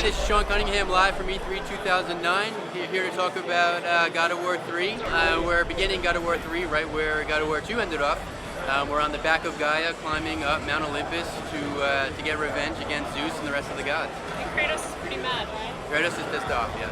Hi, this is Sean Cunningham live from E3 2009. Here to talk about God of War 3. We're beginning God of War 3 right where God of War 2 ended off. We're on the back of Gaia, climbing up Mount Olympus to get revenge against Zeus and the rest of the gods. And Kratos is pretty mad, right? Kratos is pissed off, yes.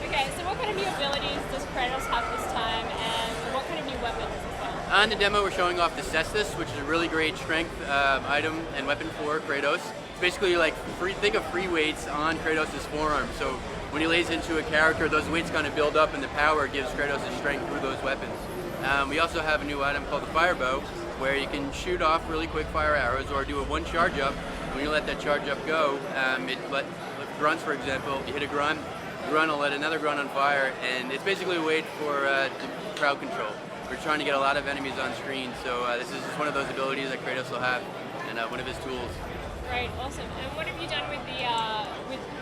Okay, so what kind of new abilities does Kratos have this time, and what kind of new weapons as well? On the demo, we're showing off the cestus, which is a really great strength item and weapon for Kratos. It's basically like think of free weights on Kratos' forearm. So when he lays into a character, those weights kind of build up, and the power gives Kratos his strength through those weapons. We also have a new item called the fire bow, where you can shoot off really quick fire arrows or do a one charge up. When you let that charge up go, with grunts, for example, you hit a grunt will let another grunt on fire, and it's basically a way for crowd control. We're trying to get a lot of enemies on screen, so this is just one of those abilities that Kratos will have, and one of his tools. Right, awesome. And what have you done with the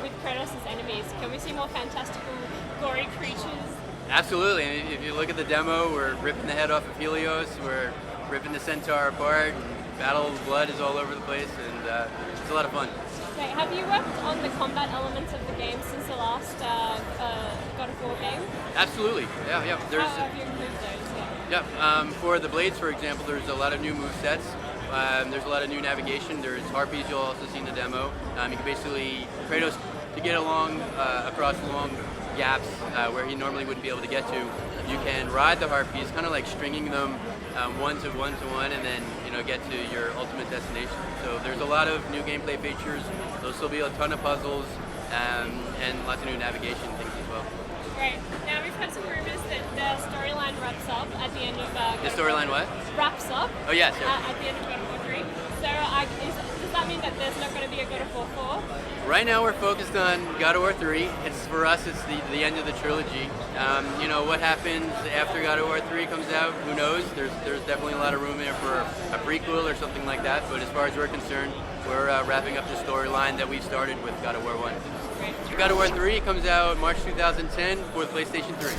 with Kratos' enemies? Can we see more fantastical, gory creatures? Absolutely. I mean, if you look at the demo, we're ripping the head off of Helios, we're ripping the centaur apart, and battle of blood is all over the place, and it's a lot of fun. Okay, have you worked on the combat elements of the game since the last God of War game? Absolutely. Yeah. How have you improved those? Yeah. For the blades, for example, there's a lot of new movesets. There's a lot of new navigation. There's harpies you'll also see in the demo. You can basically, Kratos, to get along across long gaps where he normally wouldn't be able to get to, you can ride the harpies, kind of like stringing them one to one, and then get to your ultimate destination. So there's a lot of new gameplay features. There'll still be a ton of puzzles and lots of new navigation things as well. Great. Now we've had some rumors that the storyline wraps up at the end of The storyline what? Wraps up. Oh yes. At the end of God of War 3. So does that mean that there's not going to be a God of War 4? Right now we're focused on God of War 3. For us, it's the end of the trilogy. What happens after God of War 3 comes out, who knows? There's definitely a lot of room there for a prequel or something like that. But as far as we're concerned, we're wrapping up the storyline that we started with God of War 1. Great. God of War 3 comes out March 2010 for the PlayStation 3.